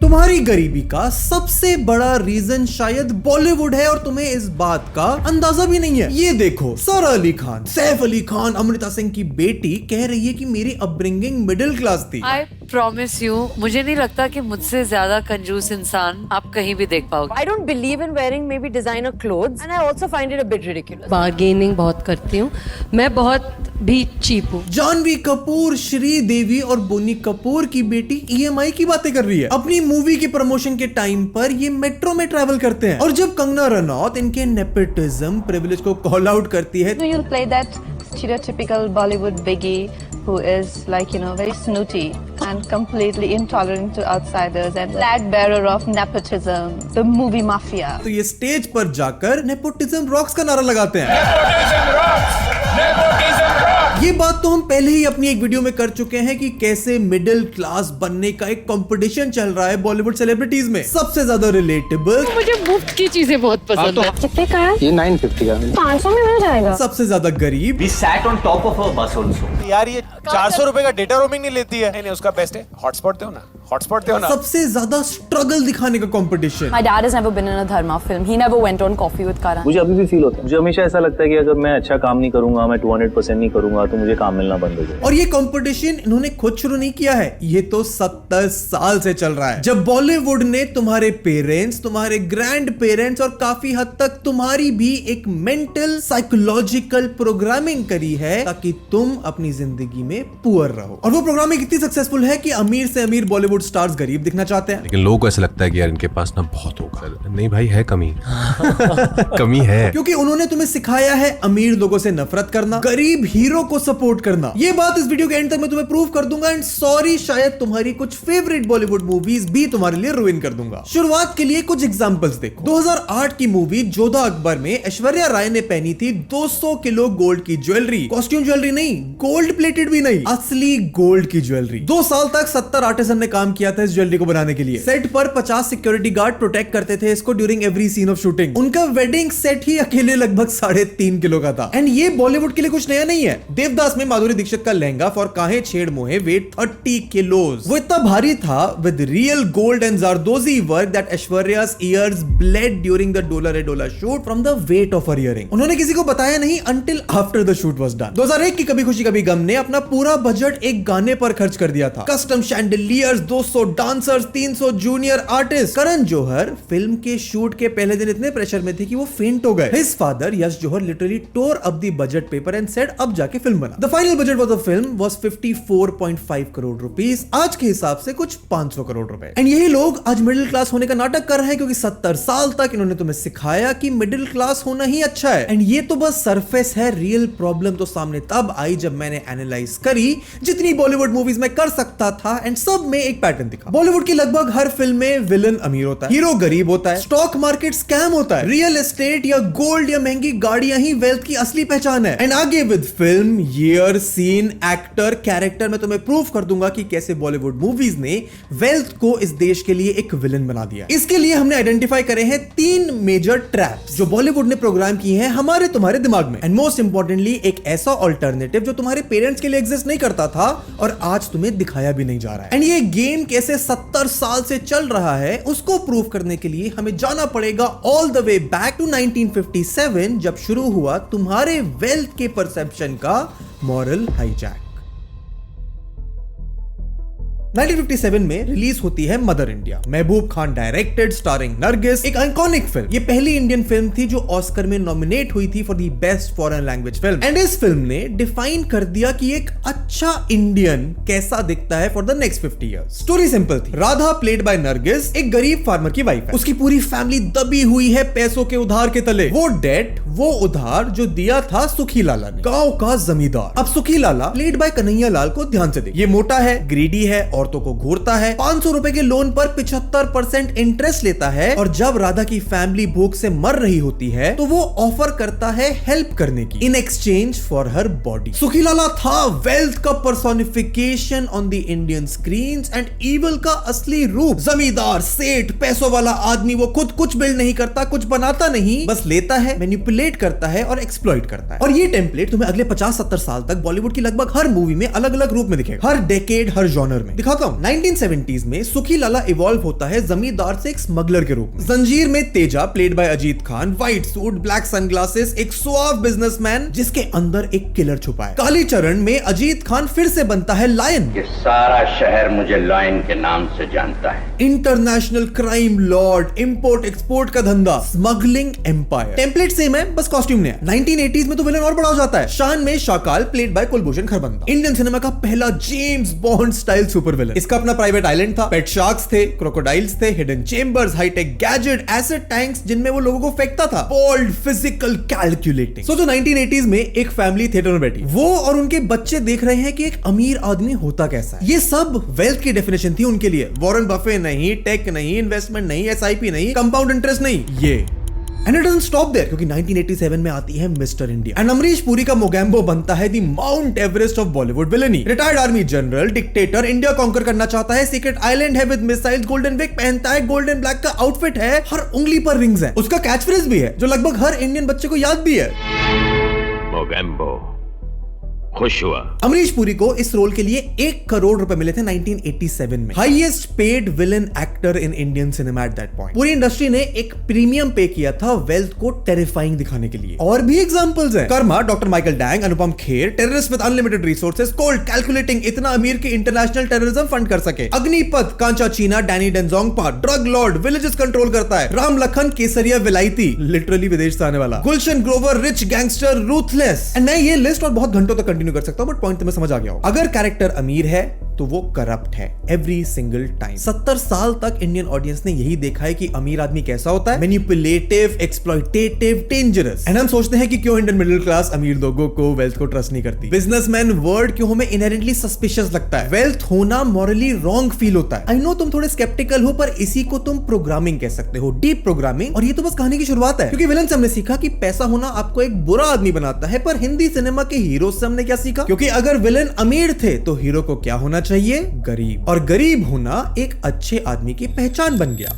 तुम्हारी गरीबी का सबसे बड़ा रीजन शायद बॉलीवुड है और तुम्हें इस बात का अंदाजा भी नहीं है। ये देखो, सारा अली खान, सैफ अली खान, अमृता सिंह की बेटी कह रही है कि मेरी अपब्रिंगिंग मिडिल क्लास थी। I promise you, मुझे नहीं लगता कि मुझसे ज्यादा कंजूस इंसान आप कहीं भी देख पाओगे। I don't believe in wearing maybe designer clothes and I also find it a bit ridiculous. Bargaining बहुत करती हूँ मैं, बहुत भी चीप हूँ। जानवी कपूर, श्रीदेवी और बोनी कपूर की बेटी EMI की बातें कर रही है। अपनी मूवी की प्रमोशन के टाइम पर ये मेट्रो में ट्रैवल करते हैं और जब कंगना रनौत इनके नेपोटिज्म प्रिविलेज को कॉल आउट करती है, So you'll play that stereotypical Bollywood biggie who is like, you know, very snooty and completely intolerant to outsiders and flag bearer of nepotism, the movie mafia. तो ये stage पर जाकर nepotism rocks का नारा लगाते हैं। ये बात तो हम पहले ही अपनी एक वीडियो में कर चुके हैं कि कैसे मिडिल क्लास बनने का एक कंपटीशन चल रहा है बॉलीवुड सेलिब्रिटीज में। सबसे ज्यादा रिलेटेबल, मुझे मुफ्त की चीजें बहुत पसंद है। कितने का है? ये 950 का 500 में मिल जाएगा। सबसे ज्यादा गरीब, We sat on top of a bus also. यार ये 400 रुपए का डेटा रोमिंग नहीं लेती है। नहीं उसका बेस्ट है हॉटस्पॉट दो ना, हॉटस्पॉट दो ना। सबसे ज्यादा स्ट्रगल दिखाने का competition. My dad has never been in a Dharma film. He never went on coffee with Karan. मुझे अभी भी फील होता है, मुझे हमेशा ऐसा लगता है कि अगर मैं अच्छा काम नहीं करूंगा, मैं 200% नहीं करूंगा तो मुझे काम मिलना बंद हो जाएगा। और ये कंपटीशन इन्होंने खुद शुरू नहीं किया है, ये तो 70 साल से चल रहा है। जब बॉलीवुड ने तुम्हारे पेरेंट्स, तुम्हारे ग्रैंड पेरेंट्स और काफी हद तक तुम्हारी भी एक मेंटल साइकोलॉजिकल प्रोग्रामिंग करी है ताकि तुम अपनी जिंदगी में पुअर रहो। और वो प्रोग्रामिंग इतनी सक्सेसफुल है कि अमीर से अमीर बॉलीवुड स्टार्स गरीब दिखना चाहते हैं। लेकिन लोगों को ऐसा लगता है कि यार इनके पास ना बहुत होगा। नहीं भाई, है कमी कमी है, क्योंकि उन्होंने तुम्हें सिखाया है अमीर लोगों से नफरत करना, गरीब हीरो को सपोर्ट करना। ये बात इस वीडियो के एंड तक मैं तुम्हें प्रूव कर दूंगा एंड सॉरी, शायद तुम्हारी कुछ फेवरेट बॉलीवुड मूवीज भी तुम्हारे लिए रुइन कर दूंगा। शुरुआत के लिए कुछ एग्जांपल्स देखो। 2008 की मूवी जोधा अकबर में ऐश्वर्या राय ने पहनी थी 200 किलो गोल्ड की ज्वेलरी। कॉस्ट्यूम ज्वेलरी नहीं, गोल्ड प्लेटेड भी नहीं, असली गोल्ड की ज्वेलरी। 2 साल तक 70 आर्टिसन ने काम किया था इस ज्वेलरी को बनाने के लिए। सेट पर 50 सिक्योरिटी गार्ड प्रोटेक्ट करते थे इसको during every scene of shooting. उनका वेडिंग सेट ही अकेले लगभग 3.5 किलो का था। एंड ये बॉलीवुड के लिए कुछ नया नहीं है। देवदास में माधुरी दीक्षित का लहंगा फॉर काहे छेड़ मोहे वेट 30 किलोज। वो इतना भारी था with real gold and zardozi work that Aishwarya's ears bled during the Dola Re Dola shoot from the weight of her earring। उन्होंने किसी को बताया नहीं until after the shoot was done। 2001 की कभी खुशी कभी गम ने अपना पूरा बजट एक गाने पर खर्च कर दिया था। Custom chandeliers, 200 dancers, 300 junior artist. Karan Johar film के शूट के पहले दिन इतने प्रेशर में थे कि वो फेंट हो गए। His father Yash Johar literally tore up the budget paper and said अब जाके फिल्म बना। The final budget for the film was 54.5 crore rupees, आज के हिसाब से कुछ 500 करोड़ रुपए। एंड यही लोग आज मिडिल क्लास होने का नाटक कर रहे हैं क्योंकि 70 साल तक इन्होंने तुम्हें सिखाया कि मिडिल क्लास होना ही अच्छा है। एंड ये तो बस सरफेस है, रियल प्रॉब्लम तो सामने तब आई जब मैंने एनालाइज करी जितनी बॉलीवुड मूवीज में कर सकता था एंड सब में एक पैटर्न दिखा। बॉलीवुड की लगभग हर फिल्म में विलन अमीर होता है, हीरो गरीब होता है, स्टॉक मार्केट स्कैम होता है, रियल एस्टेट या गोल्ड या महंगी गाड़ियां ही वेल्थ की असली पहचान है। एंड आगे with film, year, scene, actor, character में तुम्हें प्रूव कर दूंगा कि कैसे बॉलीवुड मूवीज ने वेल्थ को इस देश के लिए एक विलन बना दिया। इसके लिए हमने आइडेंटिफाई करे हैं 3 मेजर ट्रैप्स जो बॉलीवुड ने प्रोग्राम किए हैं हमारे तुम्हारे दिमाग में। एंड मोस्ट इंपॉर्टेंटली एक ऐसा ऑल्टरनेटिव जो तुम्हारे पेरेंट्स के लिए एग्जिस्ट नहीं करता था और आज तुम्हें दिखाया भी नहीं जा रहा है। एंड ये गेम कैसे 70 साल से चल रहा है उसको प्रूव करने के लिए हमें जाना पड़ेगा all the way back to 1957 जब शुरू हुआ तुम्हारे वेल्थ के परसेप्शन का मॉरल हाईजैक। 1957 में रिलीज होती है mother India. Mehboob Khan directed, starring Nargis, एक आइकॉनिक फिल्म। ये पहली इंडियन फिल्म थी जो ऑस्कर में नॉमिनेट हुई थी for the best foreign language film. And इस फिल्म ने डिफाइन कर दिया कि एक अच्छा इंडियन कैसा दिखता है for the next 50 years. Story simple थी। राधा प्लेड बाय नरगिस एक गरीब फार्मर की वाइफ है। उसकी पूरी फैमिली दबी हुई है पैसों के उधार के तले। वो डेट, वो उधार जो दिया था सुखी लाला ने, गांव का जमींदार। अब सुखी लाला प्लेड बाय कन्हैया लाल को ध्यान से देखिए। ये मोटा है, ग्रीडी है, औरतों को घूरता है, 500 रुपए के लोन पर 75% इंटरेस्ट लेता है और जब राधा की फैमिली भूख से मर रही होती है तो वो ऑफर करता है हेल्प करने की in exchange for her body. सुखी लाला था वेल्थ का personification on the Indian screens and evil का असली रूप। जमींदार, सेठ, पैसों वाला आदमी। वो खुद कुछ बिल्ड नहीं करता, कुछ बनाता नहीं, बस लेता है, मैनिपुलेट मैनिपुलेट करता है और एक्सप्लॉइट करता है। और ये टेम्पलेट तुम्हें अगले 50-70 साल तक बॉलीवुड की लगभग हर मूवी में अलग अलग रूप में दिखेगा, हर डेकेड, हर जॉनर में। दिखाता हूं। 1970s में सुखी लाला इवॉल्व होता है जमींदार से एक स्मगलर के रूप में। जंजीर में Teja played by Ajit Khan, white suit, black sunglasses, एक सुआव बिजनेसमैन जिसके अंदर एक किलर छुपा है। कालीचरण में अजीत खान फिर से बनता है लायन। ये सारा शहर मुझे लायन के नाम से जानता है। International crime Lord, import export का धंधा, स्मगलिंग एम्पायर। टेम्पलेट सेम है, बस कॉस्ट्यूम नया। 1980s में तो विलन और बड़ा हो जाता है। शान में Shakaal played by Kulbhushan Kharbanda, Indian cinema का पहला James Bond style super villain. इसका अपना प्राइवेट आइलैंड था, पेट शार्क्स थे, क्रोकोडाइल्स थे, hidden chambers, hi-tech gadget, acid tanks जिनमें वो लोगों को फेंकता था, बोल्ड, फिजिकल, कैलकुलेटिंग। सोचो 1980s में एक फैमिली थिएटर में बैठी, वो और उनके बच्चे देख रहे हैं कि एक अमीर आदमी होता कैसा है। ये सब वेल्थ की डेफिनेशन थी उनके लिए। वॉरेन बफे नहीं, टेक नहीं, इन्वेस्टमेंट नहीं, एसआईपी नहीं, कंपाउंड इंटरेस्ट नहीं, ये। And it doesn't stop there, क्योंकि 1987 में आती है mister India and Amrish Puri का मोगैम्बो बनता है the mount Everest of Bollywood villainy. Retired army general, dictator, India conquer करना चाहता है, सीक्रेट आइलैंड है विद मिसाइल्स, गोल्डन विग पहनता है, गोल्डन ब्लैक का आउटफिट है, हर उंगली पर रिंग्स हैं। उसका कैच फ्रेज भी है जो लगभग हर इंडियन बच्चे को याद भी है। मोगैम्बो, खुश हुआ। अमरीश पुरी को इस रोल के लिए 1 करोड़ रुपए मिले थे 1987 में। Highest paid villain actor in Indian cinema at that point. पूरी इंडस्ट्री ने एक प्रीमियम पे किया था वेल्थ को टेरिफाइंग दिखाने के लिए। और भी एग्जांपल्स हैं। Karma, doctor Michael dang, Anupam Kher, terrorist with unlimited resources, cold, calculating, इतना अमीर कि इंटरनेशनल टेररिज्म फंड कर सके। Agneepath, Kancha Cheena, Danny Denzongpa, drug lord, villages control करता है। राम लखन, केसरिया विलायती, लिटरली विदेश से आने वाला। Gulshan Grover, rich gangster, ruthless. And मैं ये लिस्ट और बहुत घंटों तक कंटिन्यू कर सकता हूं, बट पॉइंट तुम्हें समझ आ गया हो। अगर कैरेक्टर अमीर है तो वो करप्ट है एवरी सिंगल टाइम। 70 साल तक इंडियन ऑडियंस ने यही देखा है कि अमीर आदमी कैसा होता है, मैनिपुलेटिव, एक्सप्लॉइटेटिव, डेंजरस। एंड हम सोचते हैं कि क्यों इंडियन मिडिल क्लास अमीर लोगों को वेल्थ को ट्रस्ट नहीं करती। बिजनेसमैन वर्ड क्यों हमें इनहेरेंटली सस्पिशियस लगता है। वेल्थ होना मॉरली रॉन्ग फील होता है। आई नो तुम थोड़े स्केप्टिकल हो, पर इसी को तुम प्रोग्रामिंग कह सकते हो, डीप प्रोग्रामिंग। और ये तो बस कहानी की शुरुआत है, क्योंकि विलन से हमने सीखा कि पैसा होना आपको एक बुरा आदमी बनाता है, पर हिंदी सिनेमा के हीरो से हमने क्या सीखा? क्योंकि अगर विलन अमीर थे तो हीरो को क्या होना चाहिए? गरीब। और गरीब होना एक अच्छे आदमी की पहचान बन गया।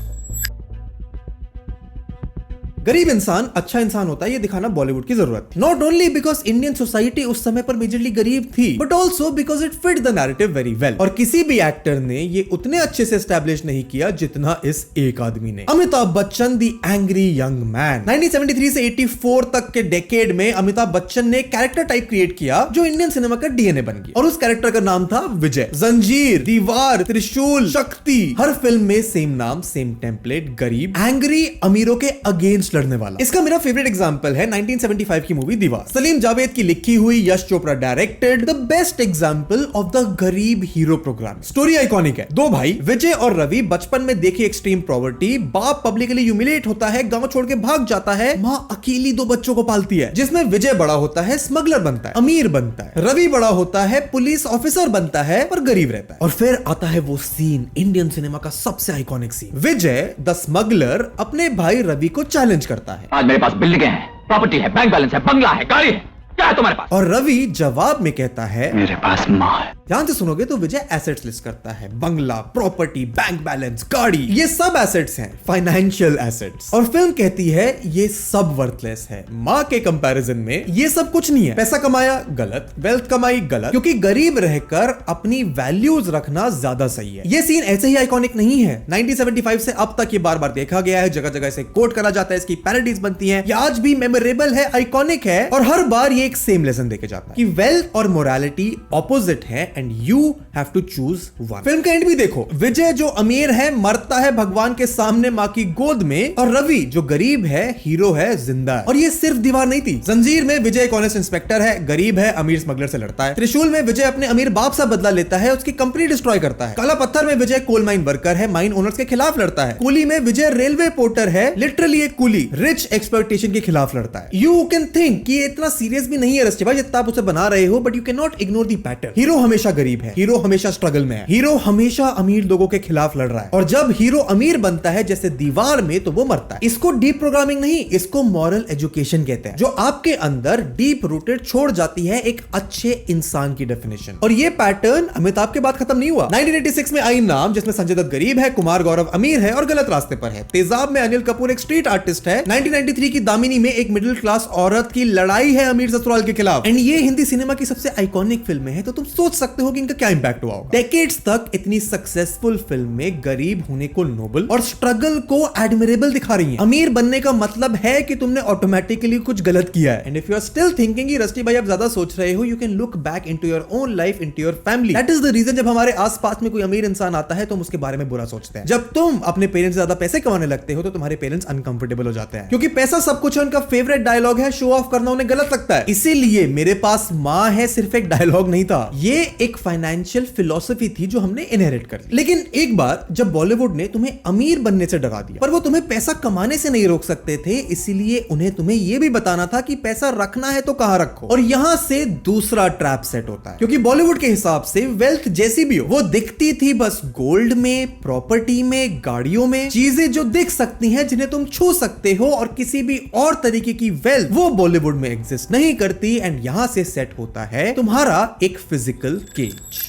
गरीब इंसान अच्छा इंसान होता है, ये दिखाना बॉलीवुड की जरूरत थी। Not only because Indian society उस समय पर मेजरली गरीब थी, but also because it fit the narrative very well. और किसी भी एक्टर ने ये उतने अच्छे से एस्टैब्लिश नहीं किया जितना इस एक आदमी ने। Amitabh Bachchan, the angry young man. 1973 से 84 तक के डेकेड में अमिताभ बच्चन ने कैरेक्टर टाइप क्रिएट किया जो इंडियन सिनेमा का डीएनए बन गया। और उस कैरेक्टर का नाम था विजय। जंजीर, दीवार, त्रिशूल, शक्ति, हर फिल्म में सेम नाम, सेम टेम्पलेट, गरीब, एंग्री, अमीरों के अगेंस्ट लड़ने वाला। इसका मेरा फेवरेट एग्जांपल है 1975 की मूवी दीवार। सलीम जावेद की लिखी हुई, Yash Chopra directed, the best example of the गरीब हीरो प्रोग्राम। स्टोरी आइकॉनिक है। दो भाई विजय और रवि बचपन में देखी एक्सट्रीम पॉवर्टी, बाप पब्लिकली ह्यूमिलेट होता है, गांव छोड़ के भाग जाता है, मां अकेली 2 बच्चों को पालती है, जिसमें विजय बड़ा होता है, स्मगलर बनता है, अमीर बनता है, रवि बड़ा होता है, पुलिस ऑफिसर बनता है और गरीब रहता है। और फिर आता है वो सीन, इंडियन सिनेमा का सबसे iconic scene. Vijay the smuggler अपने भाई रवि को चैलेंज करता है। आज मेरे पास बिल्डिंगें हैं, प्रॉपर्टी है, बैंक बैलेंस है, बंगला है, गाड़ी है, क्या है तुम्हारे पास? और रवि जवाब में कहता है, मेरे पास माँ है। ध्यान से सुनोगे तो विजय एसेट्स लिस्ट करता है, बंगला, प्रॉपर्टी, बैंक बैलेंस, गाड़ी, ये सब एसेट्स हैं, फाइनेंशियल एसेट्स। और फिल्म कहती है ये सब वर्थलेस है, माँ के कंपैरिजन में ये सब कुछ नहीं है। पैसा कमाया गलत, वेल्थ कमाई गलत, क्योंकि गरीब रहकर अपनी वैल्यूज रखना ज्यादा सही है। ये सीन ऐसे ही आइकॉनिक नहीं है, 1975 से अब तक ये बार बार देखा गया है, जगह जगह इसे कोट करा जाता है, इसकी पैरोडीज बनती हैं, ये आज भी मेमोरेबल है, आइकॉनिक है। और हर बार ये एक सेम लेसन देके जाता है कि वेल्थ और मोरालिटी ऑपोजिट है and you have to choose one. Film का एंड भी देखो, विजय जो अमीर है मरता है भगवान के सामने मां की गोद में, और रवि जो गरीब है हीरो है, जिंदा है। और ये सिर्फ दीवार नहीं थी। जंजीर में विजय एक ऑनेस्ट इंस्पेक्टर है, गरीब है, अमीर स्मगलर से लड़ता है। त्रिशूल में विजय अपने अमीर बाप से बदला लेता है, उसकी कंपनी डिस्ट्रॉय करता है। काला पत्थर में विजय कोल माइन वर्कर है, माइन ओनर्स के खिलाफ लड़ता है। कूली में विजय रेलवे पोर्टर है, लिटरली एक कूली, रिच एक्सप्लॉइटेशन के खिलाफ लड़ता है। यू कैन थिंक कि ये इतना सीरियस भी नहीं है रस्टी भाई जितना आप उसे बना रहे हो, but you can not ignore the pattern. Hero हमेशा हमेशा गरीब है, हीरो हमेशा स्ट्रगल में है, हीरो हमेशा अमीर लोगों के खिलाफ लड़ रहा है, और जब हीरो अमीर बनता है जैसे दीवार में, तो वो मरता है। इसको डीप प्रोग्रामिंग नहीं, इसको मॉरल एजुकेशन कहते हैं, जो आपके अंदर डीप रूटेड छोड़ जाती है एक अच्छे इंसान की डेफिनेशन। और ये पैटर्न अमिताभ के बाद खत्म नहीं हुआ। 1986 में आई नाम, जिसमें संजय दत्त गरीब है, कुमार गौरव अमीर है और गलत रास्ते पर है। तेजाब में अनिल कपूर एक स्ट्रीट आर्टिस्ट है। 1993 की दामिनी में एक मिडिल क्लास औरत की लड़ाई है अमीर ससुराल के खिलाफ। एंड ये हिंदी सिनेमा की सबसे आइकॉनिक फिल्में हैं, तो तुम सोच सकते हो कि इनका क्या इंपैक्ट हुआ होगा। डेकेड्स तक इतनी सक्सेसफुल फिल्म में गरीब होने को नोबल और स्ट्रगल को एडमिरेबल दिखा रही हैं। अमीर बनने का मतलब है कि तुमने ऑटोमेटिकली कुछ गलत किया है। And if you are still thinking Rusty भाई आप ज्यादा सोच रहे हो, you can look back into your own life, into your family. That is the reason जब हमारे आसपास में कोई अमीर इंसान आता है तो हम उसके बारे में बुरा सोचते हैं। जब तुम अपने पेरेंट्स से ज्यादा पैसे कमाने लगते हो तो तुम्हारे पेरेंट्स अनकंफर्टेबल हो जाते हैं, क्योंकि पैसा सब कुछ है। उनका फेवरेट डायलॉग है, शो ऑफ करना उन्हें गलत लगता है। इसीलिए मेरे पास मां है सिर्फ एक डायलॉग नहीं था, ये एक फाइनेंशियल फिलॉसफी थी जो हमने इनहेरिट कर ली। लेकिन एक बार जब बॉलीवुड ने तुम्हें अमीर बनने से डरा दिया, पर वो तुम्हें पैसा कमाने से नहीं रोक सकते थे, इसीलिए उन्हें तुम्हें यह भी बताना था कि पैसा रखना है तो कहां रखो। और यहां से दूसरा ट्रैप सेट होता है, क्योंकि बॉलीवुड के हिसाब से वेल्थ जैसी भी हो, वो दिखती थी बस गोल्ड में, प्रॉपर्टी में, गाड़ियों में, चीजें जो दिख सकती हैं, जिन्हें तुम छू सकते हो, और किसी भी और तरीके की वेल्थ वो बॉलीवुड में एग्जिस्ट नहीं करती। एंड यहां से सेट होता है तुम्हारा एक फिजिकल केज।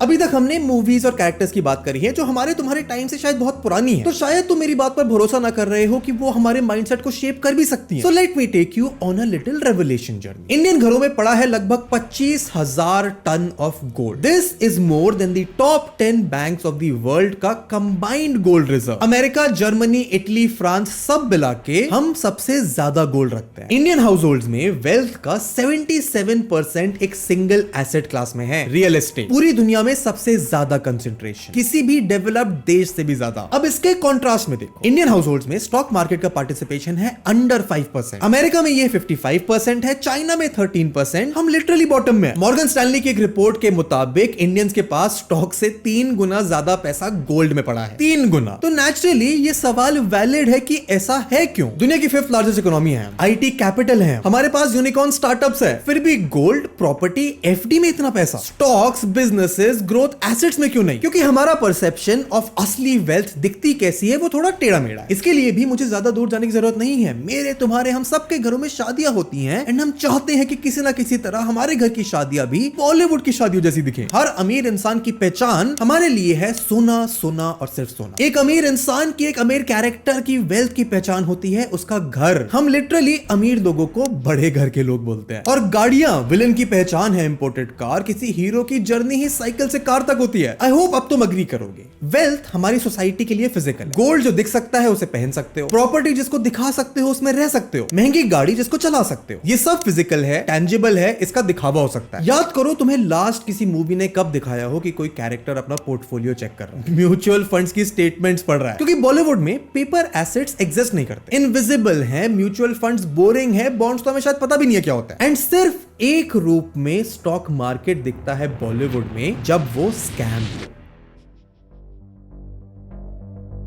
अभी तक हमने मूवीज और कैरेक्टर्स की बात करी है जो हमारे तुम्हारे टाइम से शायद बहुत पुरानी है, तो शायद तुम मेरी बात पर भरोसा ना कर रहे हो कि वो हमारे माइंडसेट को शेप कर भी सकती है। So let me take you on a little revelation journey. Indian घरों में पड़ा है लगभग 25,000 ton of gold. This is more than the top 10 banks of the world का combined gold reserve. America, Germany, Italy, France सब मिला के हम सबसे ज्यादा गोल्ड रखते हैं। इंडियन हाउस होल्ड में वेल्थ का 77% एक सिंगल एसेट क्लास में है, रियल एस्टेट। पूरी दुनिया में सबसे ज्यादा कंसंट्रेशन, किसी भी डेवलप्ड देश से भी ज्यादा। अब इसके कॉन्ट्रास्ट में देखो, इंडियन हाउस होल्ड्स में स्टॉक मार्केट का पार्टिसिपेशन है अंडर 5%, अमेरिका में ये 55% है, चाइना में 13%, हम लिटरली बॉटम में। मॉर्गन स्टैनली की एक रिपोर्ट के मुताबिक इंडियंस के पास स्टॉक से 3 गुना ज्यादा पैसा गोल्ड में पड़ा है, 3 गुना। तो नेचुरली ये सवाल वैलिड है कि ऐसा है क्यों? दुनिया की 5th लार्जेस्ट इकोनॉमी है, आईटी कैपिटल है, हमारे पास यूनिकॉर्न स्टार्टअप्स है, फिर भी गोल्ड, प्रॉपर्टी, एफडी में इतना पैसा, स्टॉक्स, बिजनेसेस, ग्रोथ एसेट्स में क्यों नहीं? क्योंकि हमारा परसेप्शन ऑफ असली वेल्थ दिखती कैसी है वो थोड़ा टेढ़ा मेढ़ा है। इसके लिए भी मुझे ज्यादा दूर जाने की जरूरत नहीं है। मेरे, तुम्हारे, हम सबके घरों में शादियां होती हैं, एंड हम चाहते हैं कि किसी ना किसी तरह हमारे घर की शादियां भी बॉलीवुड की शादियों जैसी दिखे। हर अमीर इंसान की पहचान हमारे लिए है सोना, सोना और सिर्फ सोना। एक अमीर इंसान की, एक अमीर कैरेक्टर की वेल्थ की पहचान होती है उसका घर। हम लिटरली अमीर लोगों को बड़े घर के लोग बोलते हैं। और गाड़ियां, विलन की पहचान है इंपोर्टेड कार, किसी हीरो की जर्नी ही साइकिल से कार तक होती है। आई होप अब तुम अग्री करोगे। वेल्थ हमारी सोसाइटी के लिए फिजिकल है। गोल्ड जो दिख सकता है उसे पहन सकते हो, प्रॉपर्टी जिसको दिखा सकते हो उसमें रह सकते हो, महंगी गाड़ी जिसको चला सकते हो, ये सब फिजिकल है, टेंजिबल है, इसका दिखावा हो सकता है। याद करो तुम्हें लास्ट किसी मूवी ने कब दिखाया हो कि कोई कैरेक्टर अपना पोर्टफोलियो चेक कर रहा है, म्यूचुअल फंड्स की स्टेटमेंट्स पढ़ रहा है? क्योंकि बॉलीवुड में पेपर एसेट्स एग्जिस्ट नहीं करते, इनविजिबल है, म्यूचुअल फंड्स बोरिंग है, बॉन्ड्स तो हमें शायद पता भी नहीं है क्या होता है। एंड सिर्फ एक रूप में स्टॉक मार्केट दिखता है बॉलीवुड में, जब वो स्कैम हो।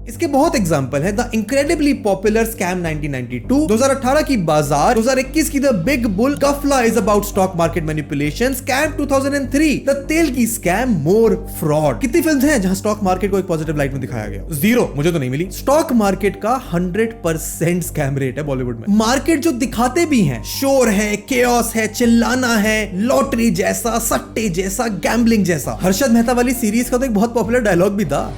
इसके बहुत एग्जांपल है। द इनक्रेडिबली पॉपुलर स्कैम 1992, 2018 की बाजार, 2021 की the big bull, Gafla is about stock market manipulation, scam 2003, the तेल की स्कैम, मोर फ्रॉड। कितनी फिल्म्स हैं जहां स्टॉक मार्केट को एक पॉजिटिव लाइट में दिखाया गया? 0, मुझे तो नहीं मिली। स्टॉक मार्केट का 100% स्कैम रेट है बॉलीवुड में। मार्केट जो दिखाते भी हैं, शोर है, केओस है, चिल्लाना है, लॉटरी जैसा, सट्टे जैसा, गैम्बलिंग जैसा। हर्षद मेहता वाली सीरीज का तो एक बहुत पॉपुलर डायलॉग भी था,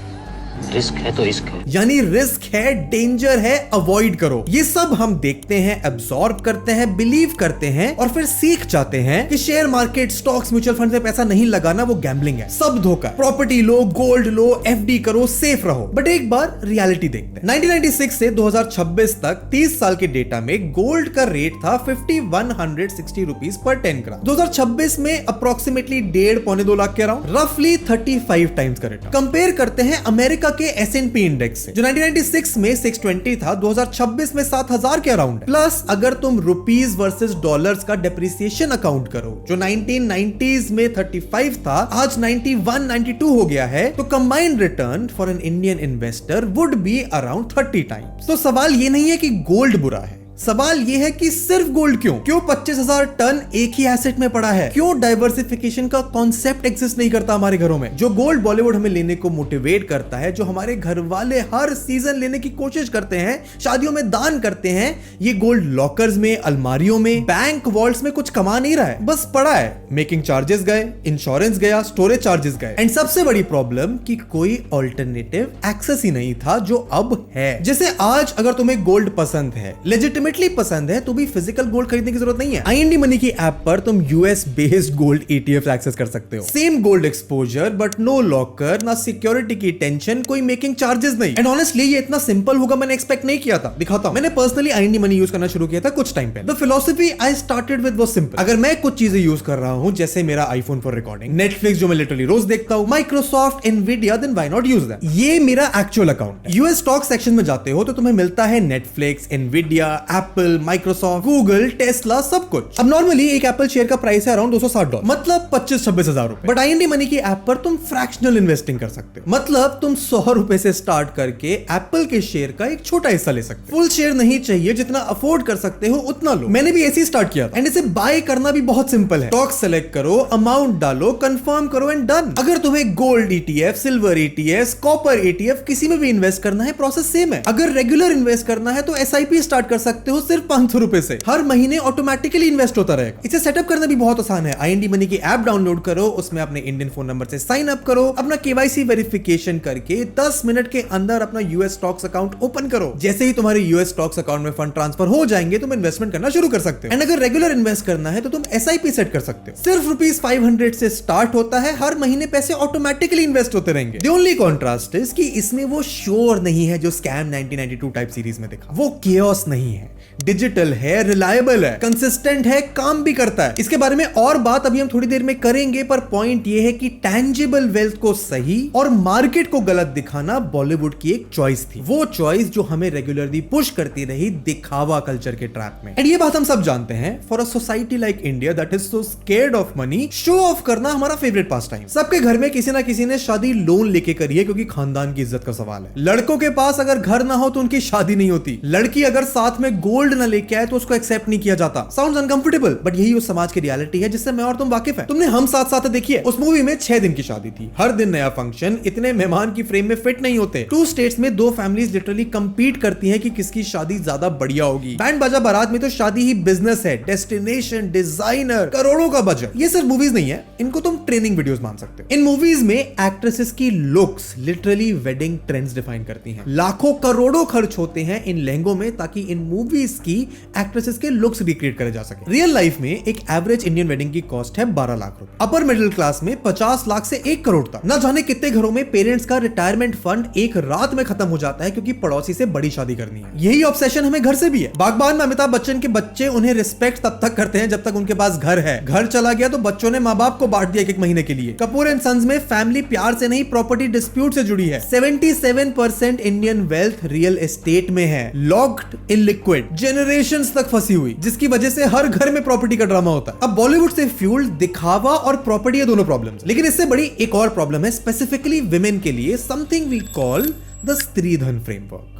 रिस्क है तो रिस्क है, यानी रिस्क है, डेंजर है, अवॉइड करो। ये सब हम देखते हैं, एब्सॉर्ब करते हैं, बिलीव करते हैं और फिर सीख जाते हैं कि share market, stocks, mutual fund में पैसा नहीं लगाना, वो गैम्बलिंग है, सब धोखा। प्रॉपर्टी लो, गोल्ड लो, एफडी करो, सेफ रहो। बट एक बार रियलिटी देखते हैं। 1996 से 2026 तक 30 साल के डेटा में गोल्ड का रेट था 5160 रुपीज पर 10 ग्राम। 2026 में अप्रोक्सीमेटली 1.5-2 लाख के अराउंड, रफली 35 टाइम्स का रेट। कंपेयर करते हैं अमेरिका के S&P इंडेक्स से, जो 1996 में 620 था, 2026 में 7000 के अराउंड। प्लस अगर तुम रुपीस वर्सेस डॉलर्स का डेप्रिसिएशन अकाउंट करो, जो 1990s में 35 था, आज 91-92 हो गया है, तो combined return for an Indian investor would be around 30 times. तो सवाल ये नहीं है कि गोल्ड बुरा है, सवाल ये है कि सिर्फ गोल्ड क्यों 25,000 टन एक ही एसेट में पड़ा है? क्यों डाइवर्सिफिकेशन का कॉन्सेप्ट एग्जिस्ट नहीं करता हमारे घरों में? जो गोल्ड बॉलीवुड हमें लेने को मोटिवेट करता है, जो हमारे घर वाले हर सीजन लेने की कोशिश करते हैं, शादियों में दान करते हैं, ये गोल्ड लॉकर्स में, अलमारियों में, बैंक वॉल्ट्स में कुछ कमा नहीं रहा है, बस पड़ा है। मेकिंग चार्जेस गए, इंश्योरेंस गया, स्टोरेज चार्जेस गए, एंड सबसे बड़ी प्रॉब्लम कि कोई ऑल्टरनेटिव एक्सेस ही नहीं था जो अब है। जैसे आज अगर तुम्हें गोल्ड पसंद है, लेजिटिमेटली पसंद है, तो भी फिजिकल गोल्ड खरीदने की जरूरत नहीं है। IND मनी की ऐप पर तुम US based gold ETF access कर सकते हो। Same gold exposure but no locker, ना सिक्योरिटी की टेंशन, कोई मेकिंग चार्जेस नहीं। एंड ऑनेस्टली ये इतना सिंपल होगा मैंने एक्सपेक्ट नहीं किया था। दिखाता हूं, मैंने पर्सनली IND मनी यूज करना शुरू किया था कुछ टाइम पहले। The philosophy I started with was simple. अगर मैं कुछ चीजें यूज कर रहा हूं, जैसे मेरा आईफोन फॉर रिकॉर्डिंग, नेटफ्लिक्स जो मैं लिटरली रोज देखता हूं, Microsoft, Nvidia, then why not use that. ये मेरा एक्चुअल अकाउंट है। यूएस स्टॉक सेक्शन में जाते हो तो तुम्हें मिलता है Netflix, Nvidia, Apple, Microsoft, Google, Tesla, सब कुछ। अब नॉर्मली एक एप्पल शेयर का प्राइस है अराउंड $260, मतलब 25-26 हजार रुपए। बट IND मनी की ऐप पर तुम फ्रैक्शनल इन्वेस्टिंग कर सकते हो, मतलब तुम 100 रुपए से स्टार्ट करके एप्पल के शेयर का एक छोटा हिस्सा ले सकते हो। फुल शेयर नहीं चाहिए, जितना अफोर्ड कर सकते हो उतना लो। मैंने भी ऐसे ही स्टार्ट किया था। एंड इसे बाय करना भी बहुत सिंपल है। स्टॉक सेलेक्ट करो, अमाउंट डालो, कंफर्म करो एंड डन। अगर तुम्हें gold ETF, silver ETF, copper ETF किसी में भी इन्वेस्ट करना है, प्रोसेस सेम है। अगर रेगुलर इन्वेस्ट करना है तो SIP स्टार्ट कर सकते हो सिर्फ 500 रुपए से। हर महीने ऑटोमेटिकली इन्वेस्ट होता रहेगा। इसे सेटअप करना भी बहुत आसान है। IND मनी की ऐप डाउनलोड करो, उसमें अपने इंडियन फोन नंबर से साइन अप करो, अपना KYC वेरिफिकेशन करके 10 मिनट के अंदर अपना यूएस स्टॉक्स अकाउंट ओपन करो। जैसे ही तुम्हारे यूएस स्टॉक्स अकाउंट में फंड ट्रांसफर हो जाएंगे, तुम इन्वेस्टमेंट करना शुरू कर सकते हो। एंड अगर रेगुलर इन्वेस्ट करना है तो तुम SIP सेट कर सकते हो। सिर्फ ₹500 से स्टार्ट होता है, हर महीने पैसे ऑटोमेटिकली इन्वेस्ट होते रहेंगे। द ओनली कॉन्ट्रास्ट इज कि इसमें वो श्योर नहीं है जो स्कैम 1992 टाइप सीरीज में देखा। वो केओस नहीं है, डिजिटल है, रिलायबल है, कंसिस्टेंट है, काम भी करता है। इसके बारे में और बात अभी हम थोड़ी देर में करेंगे, पर पॉइंट ये है कि टैंजिबल वेल्थ को सही और मार्केट को गलत दिखाना बॉलीवुड की एक चॉइस थी। वो चॉइस जो हमें रेगुलरली पुश करती रही दिखावा कल्चर के ट्रैप में। एंड ये बात हम सब जानते हैं, for a society like India that is so scared of money, show off करना हमारा फेवरेट पास टाइम। सबके घर में किसी ना किसी ने शादी लोन लेके करी है, क्योंकि खानदान की इज्जत का सवाल है। लड़कों के पास अगर घर ना हो तो उनकी शादी नहीं होती। लड़की अगर साथ में गोल्ड ना लेके आए तो उसको एक्सेप्ट नहीं किया जाता। साउंड्स अनकंफर्टेबल, बट यही उस समाज की रियलिटी है जिससे मैं और तुम वाकिफ है। तुमने हम साथ साथ देखी है। उस मूवी में 6 दिन की शादी थी, हर दिन नया फंक्शन, इतने मेहमान की फ्रेम में फिट नहीं होते। 2 स्टेट्स में 2 फैमिलीज लिटरली कंपीट करती हैं कि किसकी शादी ज्यादा बढ़िया होगी। बैंड बाजा बारात में तो शादी ही बिजनेस है, डेस्टिनेशन, डिजाइनर, करोड़ों का बजट। ये सिर्फ मूवीज नहीं है, इनको तुम ट्रेनिंग वीडियोस मान सकते हो। इन मूवीज में एक्ट्रेसेस की looks literally wedding trends define करती हैं। लाखों करोड़ों खर्च होते हैं इन लहंगों में ताकि इन मूवीज की एक्ट्रेसेस के लुक्स रिक्रिएट करे जा सके। रियल लाइफ में एक एवरेज इंडियन वेडिंग की कॉस्ट है 12 लाख रुपए। अपर मिडिल क्लास में 50 लाख से 1 करोड़ तक। न जाने कितने घरों में पेरेंट्स का रिटायरमेंट फंड एक रात में खत्म हो जाता है क्योंकि पड़ोसी से बड़ी शादी करनी है। यही ऑब्सेशन हमें घर से भी है। बागबान में अमिताभ बच्चन के बच्चे उन्हें रिस्पेक्ट तब तक करते हैं जब तक उनके पास घर है। घर चला गया तो बच्चों ने माँ बाप को बांट दिया एक महीने के लिए। कपूर एंड सन्स में फैमिली प्यार से नहीं प्रॉपर्टी डिस्प्यूट से जुड़ी है। 77% इंडियन वेल्थ रियल एस्टेट में है, लॉक्ड इन लिक्विड, जनरेशंस तक फंसी हुई, जिसकी वजह से हर घर में प्रॉपर्टी का ड्रामा होता है। अब बॉलीवुड से फ्यूल्ड दिखावा और प्रॉपर्टी ये दोनों प्रॉब्लम्स, लेकिन इससे बड़ी एक और प्रॉब्लम है स्पेसिफिकली विमेन के लिए, something we call the stridhan framework.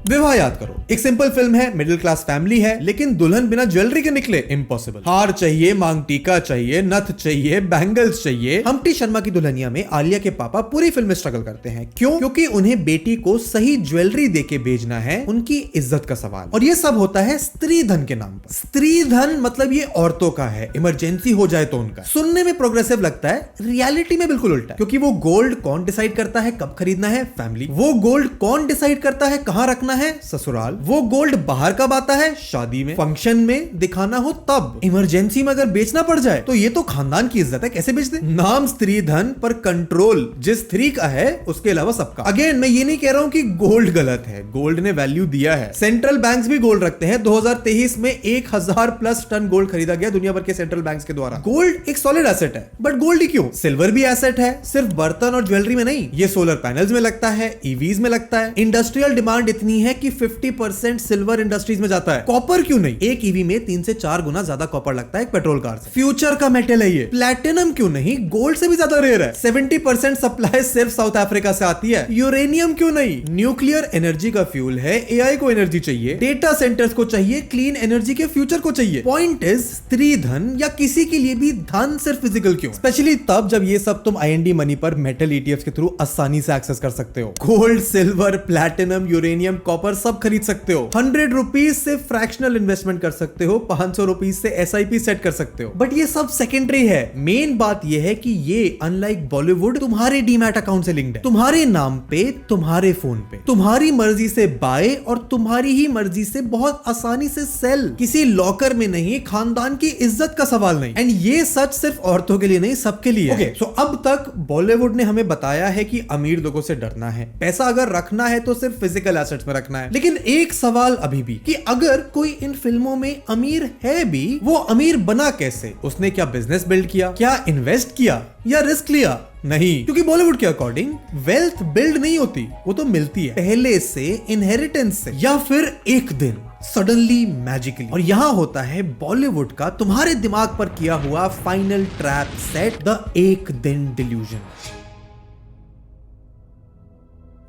Vivah याद करो, एक सिंपल फिल्म है, मिडिल क्लास फैमिली है, लेकिन दुल्हन बिना ज्वेलरी के निकले इम्पॉसिबल। हार चाहिए, मांग टीका चाहिए, नथ चाहिए, बैंगल्स चाहिए। हम्प्टी शर्मा की दुल्हनिया में आलिया के पापा पूरी फिल्म में स्ट्रगल करते हैं। क्यों? क्योंकि उन्हें बेटी को सही ज्वेलरी देके भेजना है, उनकी इज्जत का सवाल। और ये सब होता है स्त्री धन के नाम पर। स्त्री धन मतलब ये औरतों का है, इमरजेंसी हो जाए तो उनका। सुनने में प्रोग्रेसिव लगता है, रियलिटी में बिल्कुल उल्टा है। क्योंकि वो गोल्ड कौन डिसाइड करता है कब खरीदना है? फैमिली। वो गोल्ड कौन डिसाइड करता है कहां रखना है? ससुराल। वो गोल्ड बाहर कब आता है? शादी में, फंक्शन में दिखाना हो तब। इमरजेंसी में अगर बेचना पड़ जाए तो ये तो खानदान की इज्जत है, कैसे बेच दे? नाम स्त्री धन पर कंट्रोल जिस स्त्री का है उसके अलावा सबका। अगेन मैं ये नहीं कह रहा हूं कि गोल्ड गलत है, गोल्ड ने वैल्यू दिया है। सेंट्रल बैंक्स भी गोल्ड रखते हैं। 2023 में 1000+ टन गोल्ड खरीदा गया दुनिया भर के सेंट्रल बैंक्स के द्वारा। गोल्ड एक सॉलिड एसेट है, बट गोल्ड ही क्यों? सिल्वर भी एसेट है, सिर्फ बर्तन और ज्वेलरी में नहीं। ये सोलर पैनल्स में लगता है, ईवीज में लगता है। इंडस्ट्रियल डिमांड इतनी है कि 50% सिल्वर इंडस्ट्रीज में जाता है, कॉपर क्यों नहीं? एक ईवी में 3 से 4 गुना ज्यादा कॉपर लगता है एक पेट्रोल कार से। फ्यूचर का मेटल है ये। प्लैटिनम क्यों नहीं? गोल्ड से भी ज्यादा रेयर है। 70% सप्लाई सिर्फ साउथ अफ्रीका से आती है। यूरेनियम क्यों नहीं? न्यूक्लियर एनर्जी का फ्यूल है, एआई को एनर्जी चाहिए, डेटा सेंटर्स को चाहिए, क्लीन एनर्जी के फ्यूचर को चाहिए। पॉइंट इज स्त्री धन या किसी के लिए भी धन सिर्फ फिजिकल क्यों? स्पेशली तब जब ये सब तुम IND मनी पर मेटल ETFs के थ्रू आसानी से एक्सेस कर सकते हो। Gold, silver, platinum, uranium, copper सब खरीद सकते हो। 100 रुपीज से फ्रैक्शनल इन्वेस्टमेंट कर सकते हो, 500 रुपीज से SIP सेट कर सकते हो। बट ये सब सेकेंडरी है। मेन बात ये है कि ये अनलाइक बॉलीवुड तुम्हारे डीमैट अकाउंट से लिंक्ड है, तुम्हारे नाम पे, तुम्हारे फोन पे, तुम्हारी मर्जी से बाय और तुम्हारी ही मर्जी से बहुत आसानी से सेल। किसी लॉकर में नहीं, खानदान की इज्जत का सवाल नहीं। एंड ये सच सिर्फ औरतों के लिए नहीं, सबके लिए। ओके, सो अब तक बॉलीवुड ने हमें बताया है कि अमीर लोगों से डरना है, पैसा अगर रखना है तो सिर्फ फिजिकल एसेट्स में रखना है। लेकिन एक सवाल अभी भी कि अगर कोई इन फिल्मों में अमीर है भी, वो अमीर बना कैसे? उसने क्या बिजनेस बिल्ड किया, क्या इन्वेस्ट किया या रिस्क लिया? नहीं, क्योंकि बॉलीवुड के अकॉर्डिंग वेल्थ बिल्ड नहीं होती, वो तो मिलती है पहले से, इनहेरिटेंस से, या फिर एक दिन सडनली मैजिकली। और यहां होता है बॉलीवुड का तुम्हारे दिमाग पर किया हुआ फाइनल ट्रैप सेट, द एक दिन डिल्यूजन।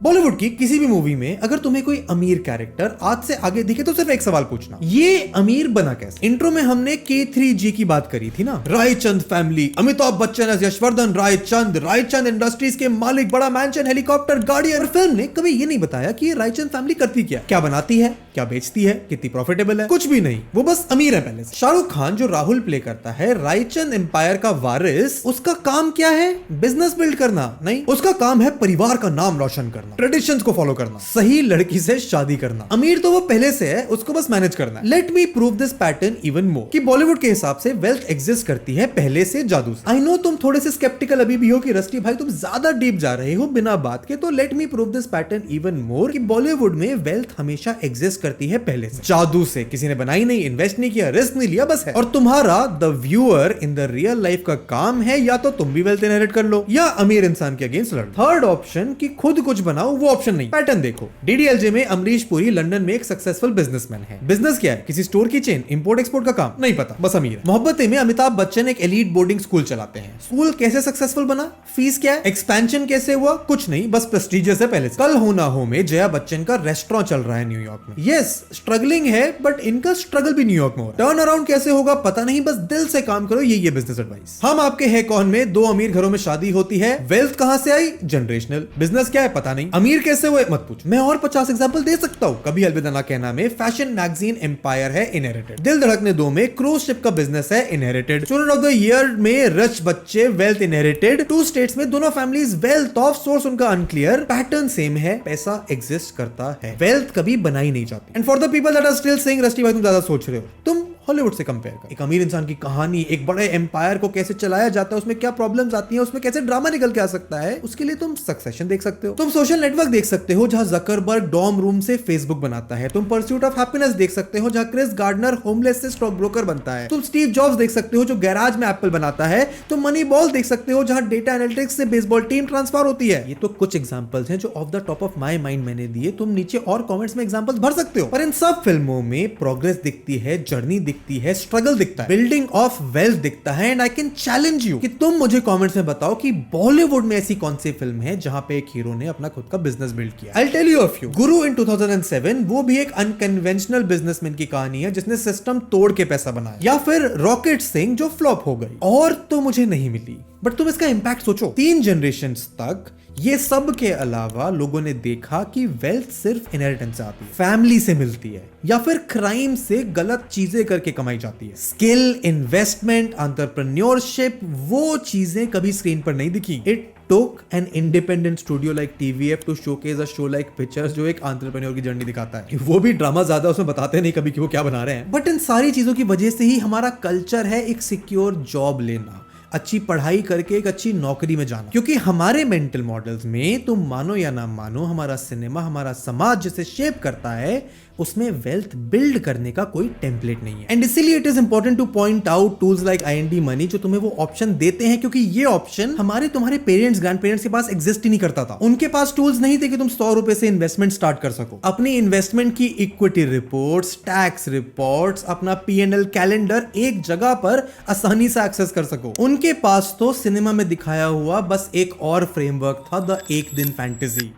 बॉलीवुड की किसी भी मूवी में अगर तुम्हें कोई अमीर कैरेक्टर आज से आगे दिखे तो सिर्फ एक सवाल पूछना, ये अमीर बना कैसे? इंट्रो में हमने K3G की बात करी थी ना, Raichand family, Amitabh Bachchan as Yashvardhan Raichand, Raichand industries के मालिक, बड़ा मैंशन, हेलीकॉप्टर, गाड़ी। और फिल्म ने कभी ये नहीं बताया कि ये रायचंद फैमिली करती क्या बनाती है, क्या बेचती है, कितनी प्रॉफिटेबल है, कुछ भी नहीं। वो बस अमीर है पहले से। शाहरुख खान जो राहुल प्ले करता है, रायचंद एम्पायर का वारिस, उसका काम क्या है? बिजनेस बिल्ड करना नहीं, उसका काम है परिवार का नाम रोशन करना, ट्रेडिशंस को फॉलो करना, सही लड़की से शादी करना। अमीर तो वो पहले से है, उसको बस मैनेज करना है। Let me prove this pattern even more कि बॉलीवुड के हिसाब से वेल्थ एग्जिस्ट करती है पहले से जादू से। आई नो तुम थोड़े से स्केप्टिकल अभी भी हो कि रस्टी भाई तुम ज्यादा डीप जा रहे हो बिना बात के, तो let me prove this pattern even more कि बॉलीवुड में वेल्थ हमेशा एग्जिस्ट करती है पहले से, जादू से। किसी ने बनाई नहीं, इन्वेस्ट नहीं किया, रिस्क नहीं लिया, बस है। और तुम्हारा the viewer in the real life का काम है या तो तुम भी वेल्थ इनहेरिट कर लो या अमीर इंसान के अगेंस्ट लड़। थर्ड ऑप्शन कि खुद कुछ बनाओ, वो ऑप्शन नहीं। पैटर्न देखो, DDLJ में अमरीश पुरी लंदन में एक सक्सेसफुल बिजनेसमैन है। बिजनेस क्या है? किसी स्टोर की चेन, इंपोर्ट एक्सपोर्ट का काम नहीं पता, बस अमीर है। मोहब्बतें में अमिताभ बच्चन एक एलीट बोर्डिंग स्कूल चलाते हैं। स्कूल कैसे सक्सेसफुल बना? फीस क्या है? एक्सपेंशन कैसे हुआ? कुछ नहीं, बस प्रेस्टीजियस है पहले से। कल हो ना हो में जया बच्चन का रेस्टोरेंट चल रहा है न्यूयॉर्क में। यस, स्ट्रगलिंग है, बट इनका स्ट्रगल भी न्यूयॉर्क में हो रहा है। टर्न अराउंड कैसे होगा पता नहीं, बस दिल से काम करो, ये बिजनेस एडवाइस। हम आपके है कौन में 2 अमीर घरों में शादी होती है। वेल्थ कहां से आई? जनरेशनल। बिजनेस क्या है पता नहीं। अमीर कैसे हुए मत पूछ, मैं और 50 एग्जांपल दे सकता हूं। कभी अलविदा ना कहना में फैशन मैगजीन एम्पायर है, इनहेरिटेड। दिल धड़कने 2 में क्रूज शिप का बिजनेस है, inherited. Student of the year में रिच बच्चे, वेल्थ इनहेरिटेड। 2 स्टेट्स में दोनों फैमिलीज वेल्थ ऑफ, सोर्स उनका अनक्लियर। पैटर्न सेम है, पैसा एग्जिस्ट करता है, वेल्थ कभी बनाई नहीं जाती। And for the people that are still saying Rusty भाई तुम ज्यादा सोच रहे हो, तुम हॉलीवुड से कंपेयर कर। एक अमीर इंसान की कहानी, एक बड़े एम्पायर को कैसे चलाया जाता है, उसमें क्या प्रॉब्लम्स आती हैं, उसमें कैसे ड्रामा निकल के आ सकता है, उसके लिए तुम सक्सेशन देख सकते हो। तुम सोशल नेटवर्क देख सकते हो जहां जकरबर्ग डॉर्म रूम से फेसबुक बनाता है। तुम परस्यूट ऑफ हैप्पीनेस देख सकते हो जहां क्रिस गार्डनर होमलेस से स्टॉक ब्रोकर बनता है। तुम स्टीव जॉब्स देख सकते हो जो गैराज में एप्पल बनाता है। तुम मनी बॉल देख सकते हो जहां डेटा एनालिटिक्स से बेसबॉल टीम ट्रांसफर होती है। ये तो कुछ एग्जांपल्स हैं जो of the top of my mind मैंने दिए। तुम नीचे और कमेंट्स में एग्जांपल्स भर सकते हो। पर इन सब फिल्मों में प्रोग्रेस दिखती है, जर्नी दिखती है, स्ट्रगल दिखता है, बिल्डिंग ऑफ वेल्थ दिखता है। And I can challenge you कि तुम मुझे कमेंट्स में बताओ कि बॉलीवुड में ऐसी कौन सी फिल्म है जहां पे एक हीरो ने अपना खुद का बिजनेस बिल्ड किया। I tell you a few. Guru in 2007, वो भी एक अनकन्वेंशनल बिजनेसमैन की कहानी है जिसने सिस्टम तोड़ के पैसा बनाया। या फिर रॉकेट सिंह जो फ्लॉप हो गई। और तो मुझे नहीं मिली, बट तुम इसका इंपैक्ट सोचो। 3 जनरेशंस तक ये सब के अलावा लोगों ने देखा कि वेल्थ सिर्फ इनहेरिटेंस से आती है, फैमिली से मिलती है, या फिर क्राइम से गलत चीजें करके कमाई जाती है। स्किल, इन्वेस्टमेंट, एंटरप्रेन्योरशिप, वो चीजें कभी स्क्रीन पर नहीं दिखी। It took an independent studio like TVF to showcase a show like Pictures जो एक एंटरप्रेन्योर की जर्नी दिखाता है। वो भी ड्रामा ज्यादा उसमें बताते नहीं कभी कि वो क्या बना रहे हैं। बट इन सारी चीजों की वजह से ही हमारा कल्चर है एक सिक्योर जॉब लेना, अच्छी पढ़ाई करके एक अच्छी नौकरी में जाना। क्योंकि हमारे मेंटल मॉडल्स में, तुम मानो या ना मानो, हमारा सिनेमा, हमारा समाज जिसे शेप करता है उसमें वेल्थ बिल्ड करने का कोई टेम्पलेट नहीं है। एंड इसीलिए it is important two point out tools like IND money जो तुम्हें वो ऑप्शन देते हैं, क्योंकि ये ऑप्शन हमारे तुम्हारे पेरेंट्स ग्रैंड पेरेंट्स के पास एग्जिस्ट ही नहीं करता था। उनके पास टूल्स नहीं थे कि तुम 100 रुपए से इन्वेस्टमेंट स्टार्ट कर सको। अपनी इन्वेस्टमेंट की इक्विटी रिपोर्ट्स, टैक्स रिपोर्ट्स, अपना P&L कैलेंडर एक जगह पर आसानी से एक्सेस कर सको। उनके पास तो सिनेमा में दिखाया हुआ बस एक और फ्रेमवर्क था, द एक दिन fantasy.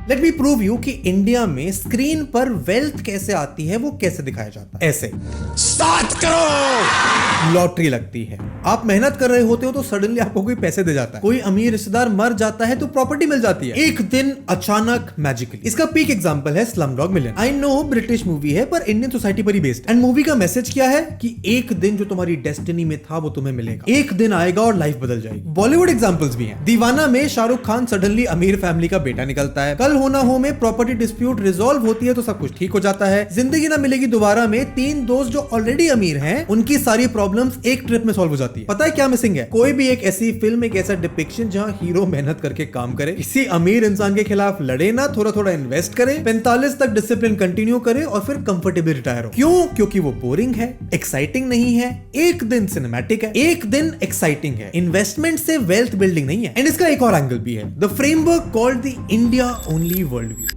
Let me prove you कि इंडिया में स्क्रीन पर वेल्थ कैसे आती है, वो कैसे दिखाया जाता है। ऐसे स्टार्ट करो। लॉटरी लगती है, आप मेहनत कर रहे होते हो तो सडनली आपको कोई पैसे दे जाता है। कोई अमीर रिश्तेदार मर जाता है तो प्रॉपर्टी मिल जाती है एक दिन अचानक मैजिकली। इसका पीक एग्जांपल है Slumdog millionaire. I know British movie है पर इंडियन सोसाइटी पर ही बेस्ड। एंड मूवी का मैसेज क्या है कि एक दिन जो तुम्हारी डेस्टिनी में था वो तुम्हें मिलेगा। एक दिन आएगा और लाइफ बदल जाएगी। बॉलीवुड एग्जांपल्स भी हैं। दीवाना में शाहरुख खान सडनली अमीर फैमिली का बेटा निकलता है। कल होना हो में प्रॉपर्टी डिस्प्यूट रिजॉल्व होती है तो सब कुछ ठीक हो जाता है। जिंदगी ना मिलेगी दोबारा में 3 दोस्त जो ऑलरेडी अमीर हैं उनकी सारी प्रॉब्लम्स एक ट्रिप में सॉल्व हो जाती है। पता है क्या मिसिंग है? कोई भी एक ऐसी फिल्म, एक ऐसा डिपिक्शन जहां हीरो मेहनत करके काम करे, किसी अमीर इंसान के खिलाफ लड़े ना, थोड़ा थोड़ा इन्वेस्ट करे, 45 तक डिसिप्लिन कंटिन्यू करे और फिर कंफर्टेबल रिटायर हो। क्यों? क्योंकि वो बोरिंग है, एक्साइटिंग नहीं है। एक दिन सिनेमैटिक है, एक दिन एक्साइटिंग है। इन्वेस्टमेंट से वेल्थ बिल्डिंग नहीं है। एंड इसका एक और एंगल भी है, the framework called the India only world view.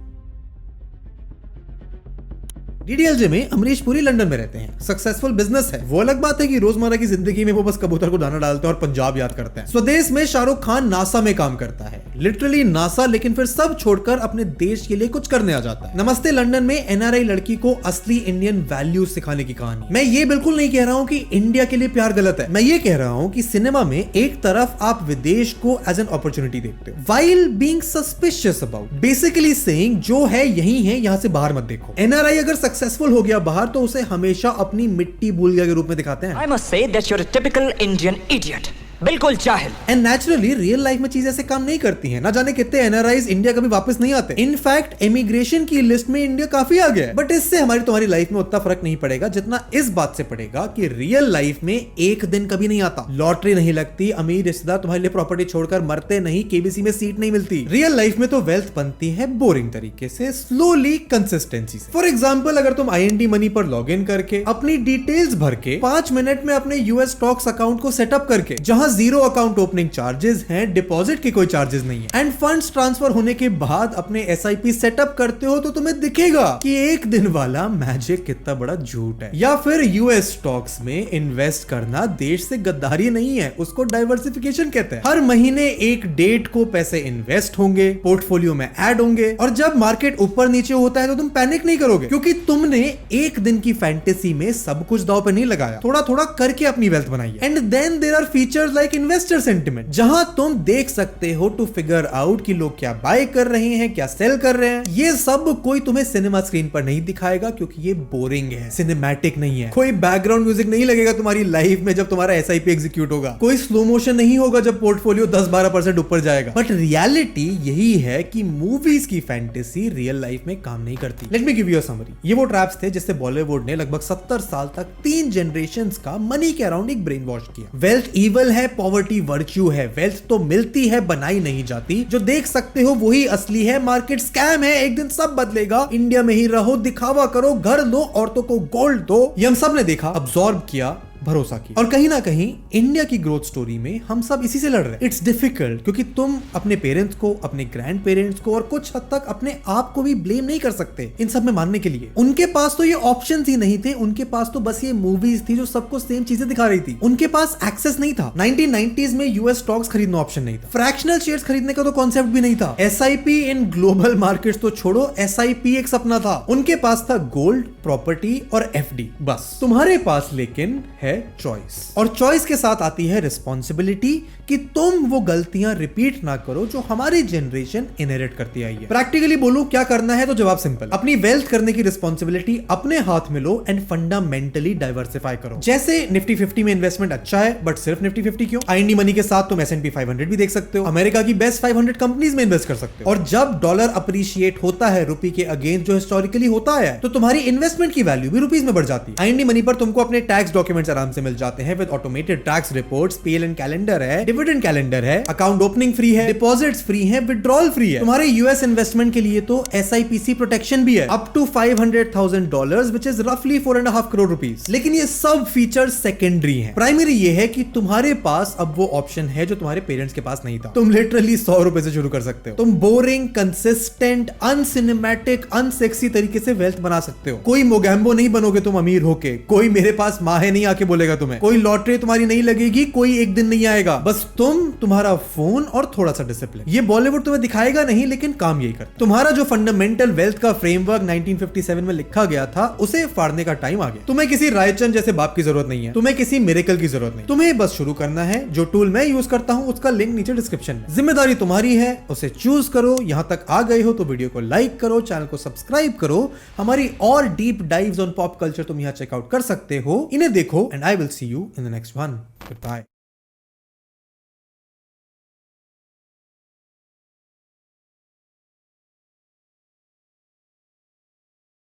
DDLJ में अमरीश पुरी लंदन में रहते हैं। सक्सेसफुल बिजनेस है। वो अलग बात है कि रोजमर्रा की जिंदगी में वो बस कबूतर को दाना डालते हैं और पंजाब याद करते हैं। स्वदेश में शाहरुख खान नासा में काम करता है, लिटरली नासा, लेकिन फिर सब छोड़कर अपने देश के लिए कुछ करने आ जाता है। नमस्ते लंदन में NRI लड़की को असली इंडियन वैल्यूज सिखाने की कहानी। मैं ये बिल्कुल नहीं कह रहा हूँ कि इंडिया के लिए प्यार गलत है। मैं ये कह रहा हूँ कि सिनेमा में एक तरफ आप विदेश को एज एन अपॉर्चुनिटी देखते हो, while being suspicious about, basically saying जो है यही है, यहां से बाहर मत देखो। NRI अगर सक्सेसफुल हो गया बाहर तो उसे हमेशा अपनी मिट्टी भूलिया के रूप में दिखाते हैं। I must say that you're a typical Indian idiot. बिल्कुल जाहिल। एंड नेचुरली रियल लाइफ में चीजें ऐसे काम नहीं करती हैं। ना जाने कितने NRIs इंडिया कभी वापस नहीं आते। इनफैक्ट इमिग्रेशन की लिस्ट में इंडिया काफी आगे है। बट इससे हमारी तुम्हारी लाइफ में उतना फर्क नहीं पड़ेगा जितना इस बात से पड़ेगा कि रियल लाइफ में एक दिन कभी नहीं आता। लॉटरी नहीं लगती, अमीर रिश्तेदार तुम्हारे लिए प्रॉपर्टी छोड़कर मरते नहीं, KBC में सीट नहीं मिलती। रियल लाइफ में तो वेल्थ बनती है बोरिंग तरीके से, स्लोली, कंसिस्टेंसी से। फॉर एग्जाम्पल, अगर तुम IND मनी पर लॉग इन करके अपनी डिटेल्स भर के 5 मिनट में अपने US स्टॉक्स अकाउंट को सेटअप करके, जहां 0 अकाउंट ओपनिंग चार्जेस हैं, डिपॉजिट के कोई चार्जेस नहीं है, एंड फंड्स ट्रांसफर होने के बाद अपने SIP सेटअप करते हो तो तुम्हें दिखेगा कि एक दिन वाला मैजिक कितना बड़ा झूठ है। या फिर US स्टॉक्स में इन्वेस्ट करना देश से गद्दारी नहीं है, उसको डाइवर्सिफिकेशन कहते हैं। हर महीने एक डेट को पैसे इन्वेस्ट होंगे, पोर्टफोलियो में ऐड होंगे, और जब मार्केट ऊपर नीचे होता है तो तुम पैनिक नहीं करोगे, क्योंकि तुमने एक दिन की फैंटेसी में सब कुछ दांव पे नहीं लगाया, थोड़ा थोड़ा करके अपनी वेल्थ बनाई है। And then there are features like investor sentiment, जहां तुम देख सकते हो टू फिगर आउट कि लोग क्या बाय कर रहे हैं, क्या सेल कर रहे हैं। ये सब कोई तुम्हें सिनेमा स्क्रीन पर नहीं दिखाएगा क्योंकि ये बोरिंग है, सिनेमैटिक नहीं है। कोई बैकग्राउंड म्यूजिक नहीं लगेगा तुम्हारी लाइफ में जब तुम्हारा SIP एग्जीक्यूट होगा, कोई स्लो मोशन नहीं होगा जब पोर्टफोलियो 10-12% ऊपर जाएगा। बट रियलिटी यही है कि मूवीज की फैंटेसी रियल लाइफ में काम नहीं करती। Let me give you a summary. ये वो ट्रैप्स थे जिससे बॉलीवुड ने लगभग 70 साल तक 3 जनरेशंस का मनी के अराउंड एक ब्रेन वॉश किया। वेल्थ इवल है, पॉवर्टी वर्च्यू है। वेल्थ तो मिलती है, बनाई नहीं जाती। जो देख सकते हो वही असली है। मार्केट स्कैम है, एक दिन सब बदलेगा। इंडिया में ही रहो, दिखावा करो, घर लो, औरतों को गोल्ड दो। ये हम सब ने देखा, अब्सॉर्ब किया, भरोसा की, और कहीं ना कहीं इंडिया की ग्रोथ स्टोरी में हम सब इसी से लड़ रहे हैं। इट्स डिफिकल्ट क्योंकि तुम अपने पेरेंट्स को, अपने ग्रैंड पेरेंट्स को और कुछ हद तक अपने आप को भी ब्लेम नहीं कर सकते इन सब में मानने के लिए। उनके पास तो ये ऑप्शंस ही नहीं थे, उनके पास तो बस ये मूवीज थी जो सबको सेम चीजें दिखा रही थी। उनके पास एक्सेस नहीं था। 1990s में US स्टॉक्स खरीदना ऑप्शन नहीं था, फ्रैक्शनल शेयर्स खरीदने का तो कॉन्सेप्ट भी नहीं था। SIP इन ग्लोबल मार्केट्स तो छोड़ो, SIP एक सपना था। उनके पास था गोल्ड, प्रॉपर्टी और FD, बस। तुम्हारे पास लेकिन है चॉइस, और चॉइस के साथ आती है रिस्पॉन्सिबिलिटी कि तुम वो गलतियां रिपीट ना करो जो हमारी जनरेशन इनहेरिट करती आई है। प्रैक्टिकली बोलूं क्या करना है तो जवाब सिंपल, अपनी वेल्थ करने की रिस्पॉन्सिबिलिटी अपने हाथ में लो एंड फंडामेंटली डाइवर्सिफाई करो। जैसे निफ्टी 50 में इन्वेस्टमेंट अच्छा है, बट सिर्फ निफ्टी 50 क्यों? IND मनी के साथ तुम S&P 500 भी देख सकते हो, अमेरिका की बेस्ट 500 कंपनीज में इन्वेस्ट कर सकते हो। और जब डॉलर अप्रिशिएट होता है रुपी के अगेंस्ट, जो हिस्टोरिकली होता है, तो तुम्हारी इन्वेस्टमेंट की वैल्यू भी रुपीज में बढ़ जाती है। IND मनी पर तुमको अपने टैक्स डॉक्यूमेंट्स आराम से मिल जाते हैं with automated tax reports, pale and calendar है, डिविडेंड कैलेंडर है, अकाउंट ओपनिंग फ्री है, डिपॉजिट्स फ्री है, विड्रॉल फ्री है। तुम्हारे यूएस इन्वेस्टमेंट के लिए तो SIPC प्रोटेक्शन भी है अप टू $500,000 विच इज रफली 4.5 करोड़ रुपीस। लेकिन ये सब फीचर्स सेकेंडरी हैं। प्राइमरी ये है कि तुम्हारे पास अब वो ऑप्शन है जो तुम्हारे पेरेंट्स के पास नहीं था। तुम लिटरली 100 रुपए से शुरू कर सकते हो। तुम बोरिंग, कंसिस्टेंट, अनसिनेमैटिक, अनसेक्सी तरीके से वेल्थ बना सकते हो। कोई मोगैम्बो नहीं बनोगे तुम अमीर होके। कोई मेरे पास माहे नहीं आके बोलेगा तुम्हें। कोई लॉटरी तुम्हारी नहीं लगेगी, कोई एक दिन नहीं आएगा। बस तुम, तुम्हारा फोन और थोड़ा सा डिसिप्लिन। ये बॉलीवुड तुम्हें दिखाएगा नहीं, लेकिन काम यही करता। तुम्हारा जो फंडामेंटल वेल्थ का फ्रेमवर्क 1957 में लिखा गया था, उसे फाड़ने का टाइम आ गया। तुम्हें किसी रायचंद जैसे बाप की जरूरत नहीं है। तुम्हें किसी मिरेकल की जरूरत नहीं। तुम्हें बस शुरू करना है। जो टूल मैं यूज करता हूं उसका लिंक नीचे डिस्क्रिप्शन में। जिम्मेदारी तुम्हारी है, उसे चूज करो। यहां तक आ गए हो तो वीडियो को लाइक करो, चैनल को सब्सक्राइब करो। हमारी और deep dives on pop culture तुम यहां चेकआउट कर सकते हो। इन्हें देखो and I will see you in the next one. Good bye.